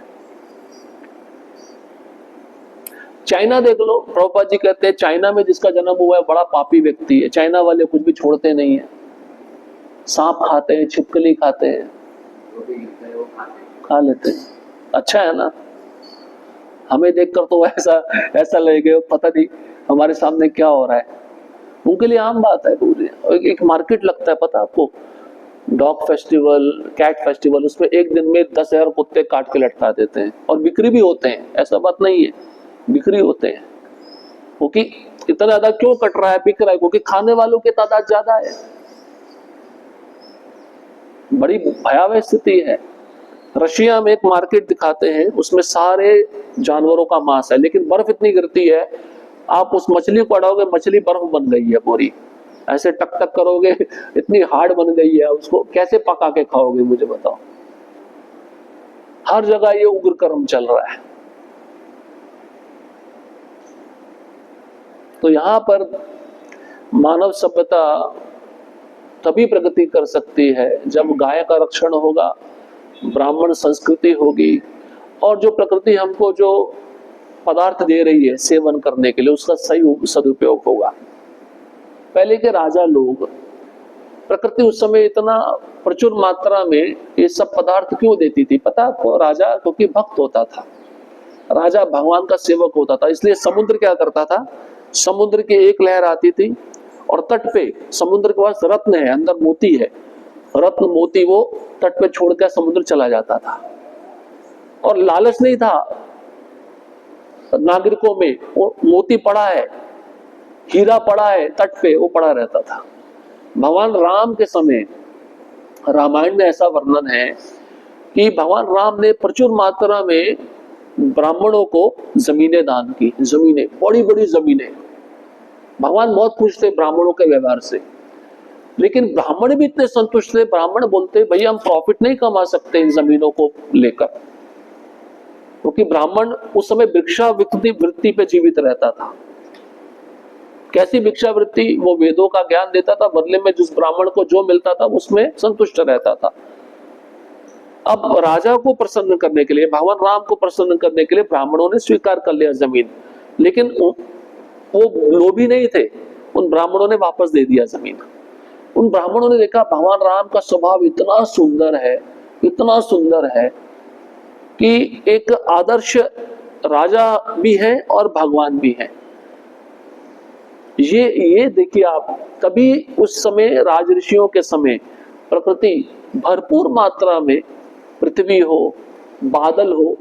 चाइना देख लो, प्रभुपाद जी कहते हैं चाइना में जिसका जन्म हुआ है बड़ा पापी व्यक्ति है। चाइना वाले कुछ भी छोड़ते नहीं है, सांप खाते हैं, छिपकली खाते हैं, खा लेते हैं। अच्छा है ना? हमें देखकर तो ऐसा लगेगा पता नहीं हमारे सामने क्या हो रहा है। उनके लिए आम बात है पूरी। एक मार्केट लगता है पता आपको, डॉग फेस्टिवल, कैट फेस्टिवल, उसमें एक दिन में 10,000 कुत्ते काट के लटका देते हैं और बिक्री भी होते हैं। ऐसा बात नहीं है, बिक्री होते हैं। क्योंकि इतना ज्यादा क्यों कट रहा है, बिक रहा है? क्योंकि खाने वालों की तादाद ज्यादा है। बड़ी भयावह स्थिति है। रशिया में एक मार्केट दिखाते हैं, उसमें सारे जानवरों का मांस है, लेकिन बर्फ इतनी गिरती है, आप उस मछली को अड़ाओगे, मछली बर्फ बन गई है पूरी। ऐसे टक टक करोगे, इतनी हार्ड बन गई है, उसको कैसे पका के खाओगे मुझे बताओ। हर जगह ये उग्र कर्म चल रहा है। तो यहां पर मानव सभ्यता तभी प्रगति कर सकती है जब गाय का रक्षण होगा, ब्राह्मण संस्कृति होगी, और जो प्रकृति हमको जो पदार्थ दे रही है सेवन करने के लिए, उसका सही सदुपयोग होगा। पहले के राजा लोग, प्रकृति उस समय इतना प्रचुर मात्रा में ये सब पदार्थ क्यों देती थी पता आपको? राजा क्योंकि भक्त होता था, राजा भगवान का सेवक होता था। इसलिए समुद्र क्या करता था, समुद्र की एक लहर आती थी और तट पे समुद्र के पास रत्न है, अंदर मोती है, रत्न मोती वो तट पे छोड़कर समुद्र चला जाता था। और लालच नहीं था नागरिकों में, वो मोती पड़ा है, हीरा पड़ा है तट पे, वो पड़ा रहता था। भगवान राम के समय रामायण में ऐसा वर्णन है कि भगवान राम ने प्रचुर मात्रा में ब्राह्मणों को जमीनें दान की, जमीनें, बड़ी बड़ी जमीनें। भगवान बहुत खुश थे ब्राह्मणों के व्यवहार से, लेकिन ब्राह्मण भी इतने संतुष्ट थे। ब्राह्मण बोलते भैया हम प्रॉफिट नहीं कमा सकते इन जमीनों को लेकर, क्योंकि ब्राह्मण उस समय भिक्षावृत्ति पे जीवित रहता था। कैसी भिक्षावृत्ति? वो वेदों का ज्ञान देता था, बदले में जिस ब्राह्मण को जो मिलता था उसमें संतुष्ट रहता था। अब राजा को प्रसन्न करने के लिए, भगवान राम को प्रसन्न करने के लिए ब्राह्मणों ने स्वीकार कर लिया जमीन, लेकिन वो लोभी नहीं थे। उन ब्राह्मणों ने वापस दे दिया जमीन। उन ब्राह्मणों ने देखा भगवान राम का स्वभाव इतना सुंदर है, इतना सुंदर है कि एक आदर्श राजा भी है और भगवान भी है। ये देखिए आप, कभी उस समय राजऋषियों के समय प्रकृति भरपूर मात्रा में, पृथ्वी हो, बादल हो,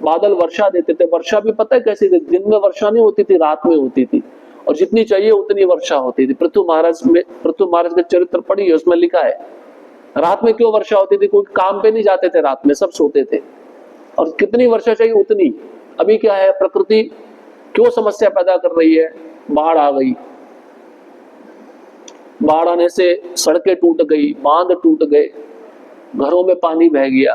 बादल वर्षा देते थे। वर्षा भी पता है कैसी थी? दिन में वर्षा नहीं होती थी, रात में होती थी, और जितनी चाहिए उतनी वर्षा होती थी। पृथ्वी महाराज का चरित्र पढ़िए, उसमें लिखा है रात में क्यों वर्षा होती थी। कोई काम पे नहीं जाते थे रात में, सब सोते थे, और कितनी वर्षा चाहिए उतनी। अभी क्या है, प्रकृति क्यों समस्या पैदा कर रही है? बाढ़ आ गई, बाढ़ आने से सड़कें टूट गई, बांध टूट गए, घरों में पानी बह गया।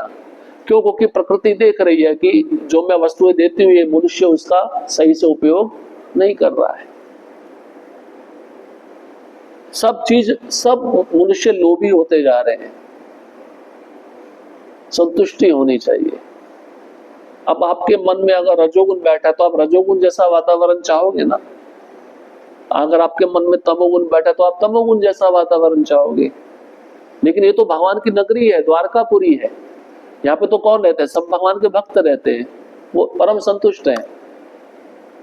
क्यों? क्योंकि प्रकृति देख रही है कि जो मैं वस्तुएं देती हूँ, ये मनुष्य उसका सही से उपयोग नहीं कर रहा है। सब मनुष्य लोभी होते जा रहे हैं। संतुष्टि होनी चाहिए। अब आपके मन में अगर रजोगुण बैठा है तो आप रजोगुण जैसा वातावरण चाहोगे ना। अगर आपके मन में तमोगुण बैठा तो आप तमोगुण जैसा वातावरण चाहोगे। लेकिन ये तो भगवान की नगरी है, द्वारकापुरी है। यहाँ पे तो कौन रहते हैं? सब भगवान के भक्त रहते हैं, वो परम संतुष्ट हैं।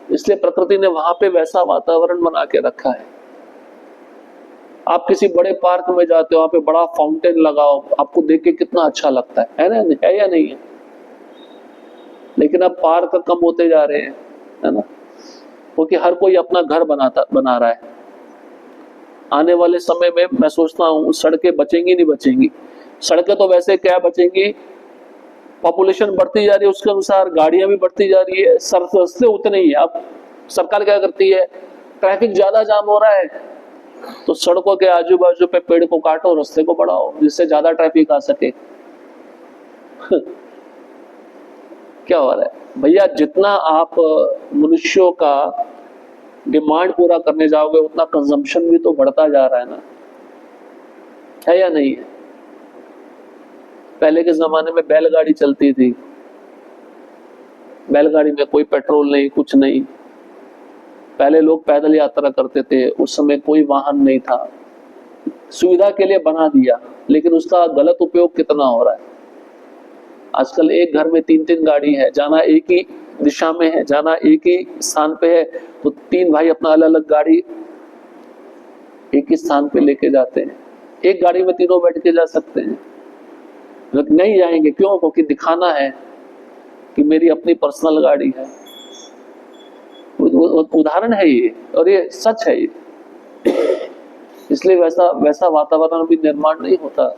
इसलिए प्रकृति ने वहां पे वैसा वातावरण बना के रखा है। आप किसी बड़े पार्क में जाते हो, वहां पे बड़ा फाउंटेन लगाओ, आपको देख के कितना अच्छा लगता है ना? है या नहीं है? लेकिन अब पार्क कम होते जा रहे हैं, है ना, क्योंकि हर कोई अपना घर बना रहा है। आने वाले समय में मैं सोचता हूँ सड़कें बचेंगी नहीं बचेंगी। सड़कें तो वैसे क्या बचेंगी, पॉपुलेशन बढ़ती जा रही है, उसके अनुसार गाड़ियां भी बढ़ती जा रही है, रास्ते उतने ही है। अब सरकार क्या करती है, ट्रैफिक ज्यादा जाम हो रहा है तो सड़कों के आजू बाजू पे पेड़ को काटो, रास्ते को बढ़ाओ, जिससे ज्यादा ट्रैफिक आ सके। क्या हो रहा है भैया? जितना आप मनुष्यों का डिमांड पूरा करने जाओगे, उतना कंजम्पशन भी तो बढ़ता जा रहा है ना, है या नहीं है? पहले के जमाने में बैलगाड़ी चलती थी, बैलगाड़ी में कोई पेट्रोल नहीं, कुछ नहीं। पहले लोग पैदल यात्रा करते थे, उस समय कोई वाहन नहीं था। सुविधा के लिए बना दिया, लेकिन उसका गलत उपयोग कितना हो रहा है। आजकल एक घर में 3-3 गाड़ी है, जाना एक ही दिशा में है, जाना एक ही स्थान पे है, तो 3 भाई अपना अलग अलग गाड़ी एक ही स्थान पे लेके जाते हैं। एक गाड़ी में तीनों बैठ के जा सकते हैं, लेकिन नहीं जाएंगे। क्यों? क्योंकि दिखाना है कि मेरी अपनी पर्सनल गाड़ी है। उदाहरण है ये, और ये सच है ये। इसलिए वैसा वातावरण भी निर्माण नहीं होता।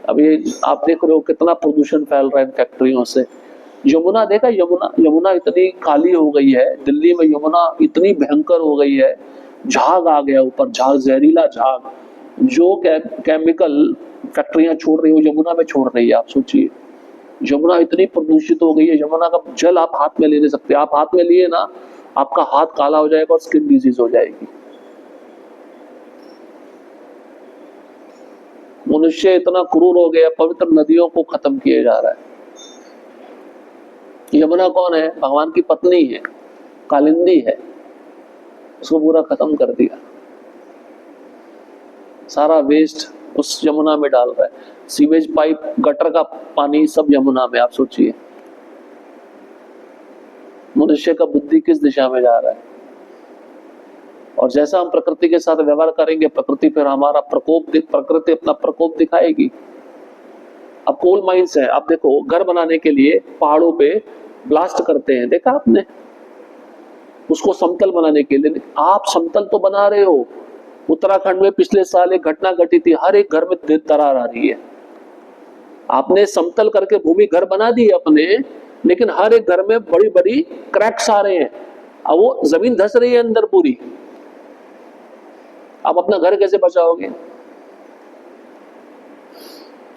अब ये आप देख रहे हो कितना प्रदूषण फैल रहा है फैक्ट्रियों से। यमुना देखा, यमुना इतनी काली हो गई है, दिल्ली में यमुना इतनी भयंकर हो गई है, झाग आ गया ऊपर, झाग, जहरीला झाग, जो केमिकल फैक्ट्रियां छोड़ रही हो यमुना में छोड़ रही है। आप सोचिए, यमुना इतनी प्रदूषित हो गई है, यमुना का जल आप हाथ में ले नहीं सकते। आप हाथ में लिए ना, आपका हाथ काला हो जाएगा और स्किन डिजीज हो जाएगी। मनुष्य इतना क्रूर हो गया, पवित्र नदियों को खत्म किए जा रहा है। यमुना कौन है? भगवान की पत्नी है, कालिंदी है, उसको पूरा खत्म कर दिया। सारा वेस्ट उस यमुना में डाल रहा है, सीवेज पाइप, गटर का पानी सब यमुना में। आप सोचिए मनुष्य का बुद्धि किस दिशा में जा रहा है। और जैसा हम प्रकृति के साथ व्यवहार करेंगे, प्रकृति फिर हमारा प्रकृति अपना प्रकोप दिखाएगी। अब कोल माइंस है, आप देखो, घर बनाने के लिए पहाड़ों पे ब्लास्ट करते हैं, देखा आपने? उसको समतल बनाने के लिए। आप समतल तो बना रहे हो। उत्तराखंड में पिछले साल एक घटना घटी थी, हर एक घर में दरार आ रही है। आपने समतल करके भूमि घर बना दी अपने, लेकिन हर एक घर में बड़ी बड़ी क्रैक्स आ रहे हैं, अब वो जमीन धंस रही है अंदर पूरी। आप अपना घर कैसे बचाओगे?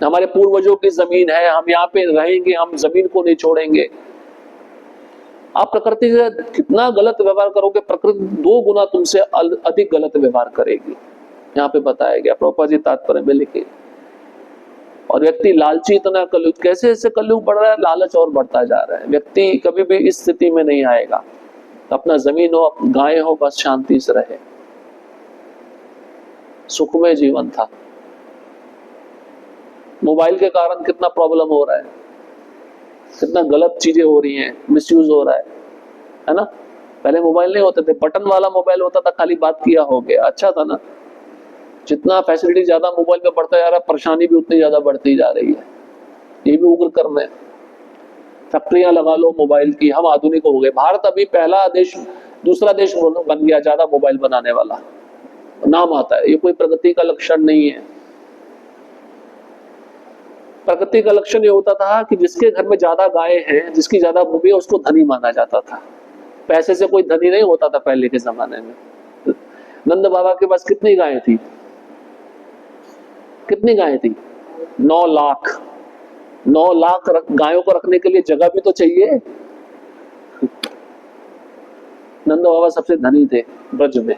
हमारे पूर्वजों की जमीन है, हम यहाँ पे रहेंगे, हम जमीन को नहीं छोड़ेंगे। आप प्रकृति से कितना गलत व्यवहार करोगे, प्रकृति 2 गुना तुमसे अधिक गलत व्यवहार करेगी। यहाँ पे बताया गया, प्रभुपाद जी तात्पर्य में लिखे। और व्यक्ति लालची इतना, कलयुग कैसे ऐसे कलयुग बढ़ रहा है, लालच और बढ़ता जा रहा है। व्यक्ति कभी भी इस स्थिति में नहीं आएगा। अपना जमीन हो, गाय हो, बस शांति से रहे। सुखमय जीवन था। मोबाइल के कारण कितना प्रॉब्लम हो रहा है, कितना गलत चीजें हो रही हैं, मिसयूज हो रहा है ना। पहले मोबाइल नहीं होते थे, बटन वाला मोबाइल होता था, खाली बात किया हो गया, अच्छा था ना। जितना फैसिलिटी ज्यादा मोबाइल में बढ़ता जा रहा है, परेशानी भी उतनी ज्यादा बढ़ती जा रही है। ये भी उग्र कर्म है। फैक्ट्रियां लगा लो मोबाइल की, हम आधुनिक हो गए। भारत अभी पहला देश, दूसरा देश बन गया ज्यादा मोबाइल बनाने वाला, नाम आता है। ये कोई प्रगति का लक्षण नहीं है। प्रगति का लक्षण ये होता था कि जिसके घर में ज्यादा गायें हैं, जिसकी ज्यादा भूमि है, उसको धनी माना जाता था। पैसे से कोई धनी नहीं होता था पहले के जमाने में। नंद बाबा के पास कितनी गायें थी? कितनी गायें थी? 9 लाख। 9 लाख गायों को रखने के लिए जगह भी तो चाहिए। नंद बाबा सबसे धनी थे ब्रज में।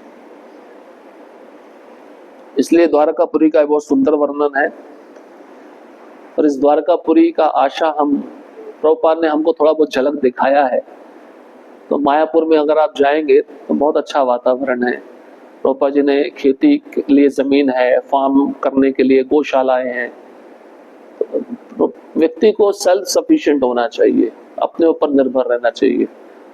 इसलिए द्वारकापुरी का बहुत सुंदर वर्णन है। और इस द्वारकापुरी का आशा हम, प्रभुपाद ने हमको थोड़ा बहुत झलक दिखाया है। तो मायापुर में अगर आप जाएंगे तो बहुत अच्छा वातावरण है। प्रभुपाद जी ने खेती के लिए जमीन है, फार्म करने के लिए गौशालाएं हैं। तो व्यक्ति को सेल्फ सफिशिएंट होना चाहिए, अपने ऊपर निर्भर रहना चाहिए।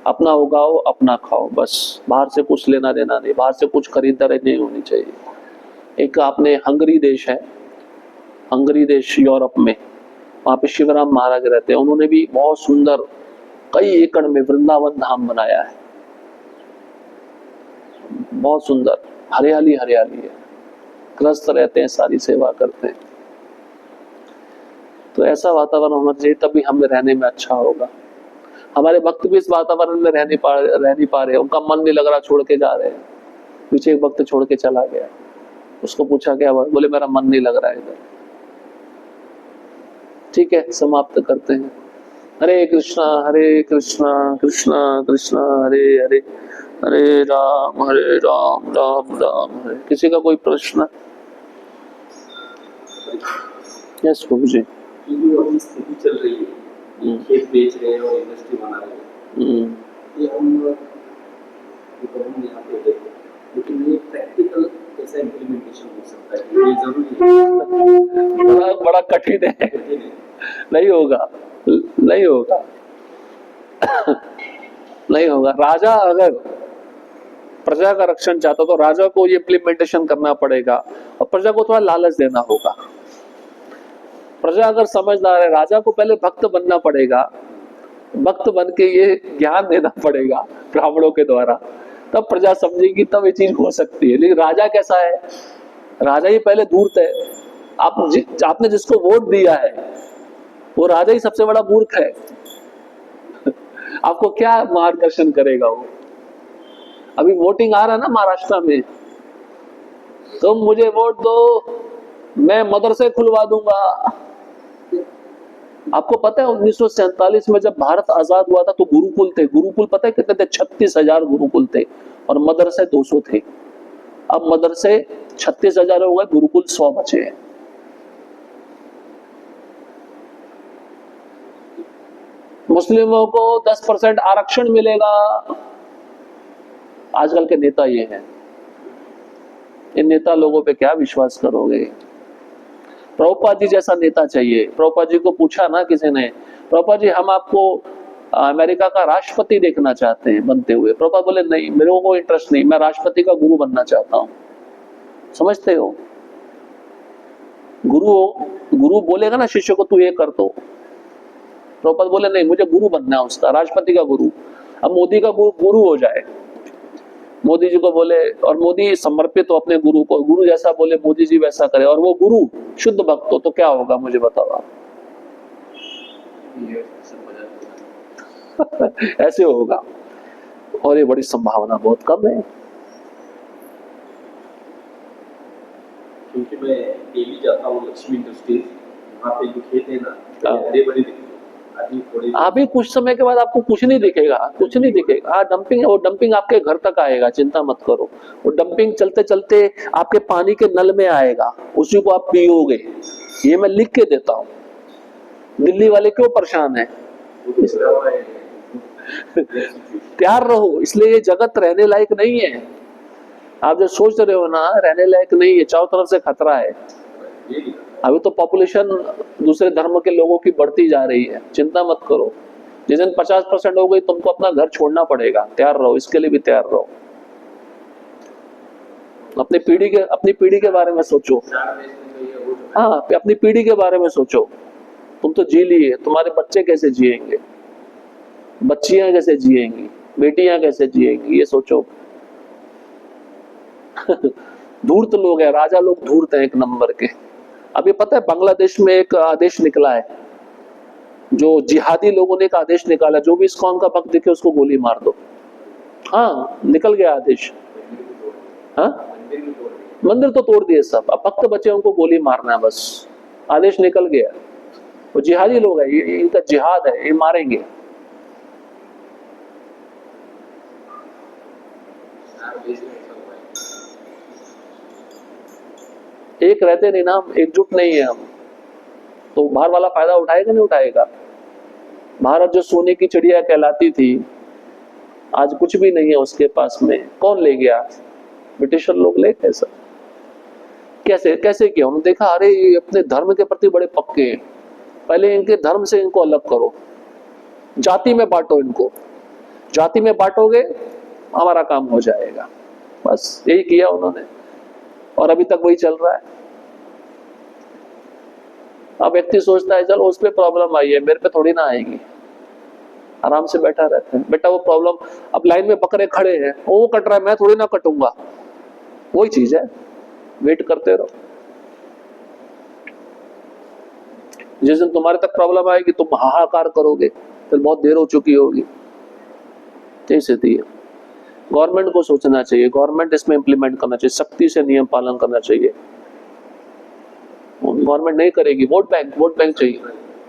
अपना उगाओ, अपना खाओ, बस। बाहर से कुछ लेना देना नहीं, बाहर से कुछ खरीदारी नहीं होनी चाहिए। एक आपने हंगरी देश है, हंगरी देश यूरोप में, वहां पे शिवराम महाराज रहते हैं। उन्होंने भी बहुत सुंदर कई एकड़ में वृंदावन धाम बनाया है। बहुत सुंदर, हरियाली हरियाली है, ग्रस्त रहते हैं, सारी सेवा करते हैं। तो ऐसा वातावरण होना चाहिए, तभी हमें रहने में अच्छा होगा। हमारे भक्त भी इस वातावरण में रह नहीं पा रहे। उनका मन नहीं लग रहा, छोड़ के जा रहे हैं। पीछे एक भक्त छोड़ के चला गया, उसको पूछा गया, बोले मेरा मन नहीं लग रहा है इधर। ठीक है, समाप्त करते हैं। हरे कृष्णा कृष्णा कृष्णा हरे हरे, हरे राम राम राम हरे। किसी का कोई प्रश्न? यस प्रभु जी। जो स्थिति चल रही है, खेत बेच रहे हैं और इंडस्ट्री बना रहे हैं, ये हम यहाँ पे देखो, लेकिन ये प्रैक्टिकल कैसा इम्प्लीमेंटेशन हो सकता है, ये जरूरी है। बड़ा कठिन है, नहीं होगा, नहीं होगा, नहीं होगा। राजा अगर प्रजा का रक्षण चाहता तो राजा को ये इम्प्लीमेंटेशन करना पड़ेगा, और प्रजा को थोड़ा लालच देना होगा। प्रजा अगर समझदार है, राजा को पहले भक्त बनना पड़ेगा, भक्त बन के ये ज्ञान देना पड़ेगा ब्राह्मणों के द्वारा, तब प्रजा समझेगी, तब ये चीज हो सकती है। लेकिन राजा कैसा है? राजा ही पहले धूर्त है। आपने जिसको वोट दिया है वो राजा ही सबसे बड़ा मूर्ख है। आपको क्या मार्गदर्शन करेगा वो? अभी वोटिंग आ रहा है ना महाराष्ट्र में, तुम मुझे वोट दो, मैं मदरसे खुलवा दूंगा। आपको पता है 1947 में जब भारत आजाद हुआ था तो गुरुकुल थे। गुरुकुल पता है कितने थे? 36,000 गुरुकुल थे, और मदरसे 200 थे। अब मदरसे 36,000 हो गए, गुरुकुल 100 बचे हैं। मुस्लिमों को 10% आरक्षण मिलेगा। आजकल के नेता ये हैं। इन नेता लोगों पे क्या विश्वास करोगे? प्रभुपाद जी जैसा नेता चाहिए। प्रभुपाद जी को पूछा ना किसी ने, प्रभुपाद जी हम आपको अमेरिका का राष्ट्रपति देखना चाहते हैं बनते हुए। प्रभुपाद बोले नहीं, मेरे को इंटरेस्ट नहीं, मैं राष्ट्रपति का गुरु बनना चाहता हूं। समझते हो? गुरु बोलेगा ना शिष्य को तू ये कर दो। प्रभुपाद बोले नहीं, मुझे गुरु बनना है उसका, राष्ट्रपति का गुरु। अब मोदी का गुरु हो जाए, मोदी जी को बोले, और मोदी समर्पित हो अपने गुरु को, गुरु जैसा बोले मोदी जी वैसा करे, और वो गुरु शुद्ध भक्त हो, तो क्या होगा मुझे बताओ आप? ऐसे होगा, और ये बड़ी संभावना बहुत कम है। क्योंकि मैं डेली जाता हूँ लक्ष्मी इंडस्ट्रीज, वहाँ पे जो खेत है ना, हरे भरे दिखते हैं। अभी कुछ समय के बाद आपको कुछ नहीं दिखेगा, कुछ नहीं दिखेगा। हाँ, डंपिंग, वो डंपिंग आपके घर तक आएगा, चिंता मत करो। वो डंपिंग चलते चलते आपके पानी के नल में आएगा, उसी को आप पियोगे। ये मैं लिख के देता हूँ। दिल्ली वाले क्यों परेशान है? तैयार रहो, इसलिए ये जगत रहने लायक नहीं है। आप जो सोच रहे हो ना, रहने लायक नहीं है, चारों तरफ से खतरा है। अभी तो पॉपुलेशन दूसरे धर्म के लोगों की बढ़ती जा रही है, चिंता मत करो। जिस दिन 50% हो गई तुमको अपना घर छोड़ना पड़ेगा, तैयार रहो, इसके लिए भी तैयार रहो। अपनी पीढ़ी के बारे में सोचो। हाँ, अपनी पीढ़ी के बारे में सोचो। तुम तो जी लिए, तुम्हारे बच्चे कैसे जिएंगे, बच्चियां कैसे जिएंगी, बेटियां कैसे जिएंगी, ये सोचो। धूर्त लोग हैं, राजा लोग धूर्त हैं एक नंबर के। अभी पता है बांग्लादेश में एक आदेश निकला है, जो जिहादी लोगों ने एक आदेश निकाला, जो भी इस्कॉन का भक्त दिखे उसको गोली मार दो। हाँ, निकल गया आदेश। हाँ, मंदिर तो तोड़ दिए सब, अब भक्त बचे उनको गोली मारना है बस, आदेश निकल गया। वो जिहादी लोग हैं, ये इनका जिहाद है, ये मारेंगे। एक रहते नहीं ना, हम एकजुट नहीं है हम, तो बाहर वाला फायदा उठाएगा नहीं उठाएगा। भारत जो सोने की चिड़िया कहलाती थी, आज कुछ भी नहीं है उसके पास में। कौन ले गया? ब्रिटिशर लोग ले गए सब। कैसे कैसे किया? उन्होंने देखा अरे ये अपने धर्म के प्रति बड़े पक्के हैं, पहले इनके धर्म से इनको अलग करो, जाति में बांटो इनको, जाति में बांटोगे हमारा काम हो जाएगा। बस यही किया उन्होंने, और अभी तक वही चल रहा है। अब व्यक्ति सोचता है चलो उस पर प्रॉब्लम आई है, मेरे पे थोड़ी ना आएगी, आराम से बैठा रहता है। बेटा वो प्रॉब्लम, अब लाइन में बकरे खड़े हैं, वो कट रहा है, मैं थोड़ी ना कटूंगा, वही चीज है, वेट करते रहो। जिस दिन तुम्हारे तक प्रॉब्लम आएगी तुम हाहाकार करोगे, फिर बहुत देर हो चुकी होगी। ऐसे थी गवर्नमेंट को सोचना चाहिए, गवर्नमेंट इसमें इंप्लीमेंट करना चाहिए, सख्ती से नियम पालन करना चाहिए। गवर्नमेंट नहीं करेगी, वोट बैंक चाहिए,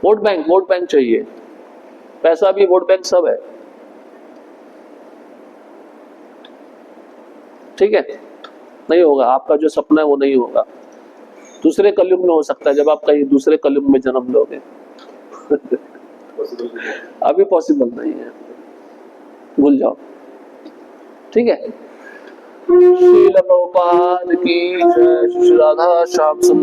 वोट बैंक चाहिए, पैसा भी वोट बैंक सब है। ठीक है, नहीं होगा, आपका जो सपना है वो नहीं होगा। दूसरे कलयुग में हो सकता है, जब आप कहीं दूसरे कलयुग में जन्म लोगे। अभी पॉसिबल नहीं है, भूल जाओ। ठीक है, श्रील प्रभुपाद की जय। श्री राधा श्याम सुंदर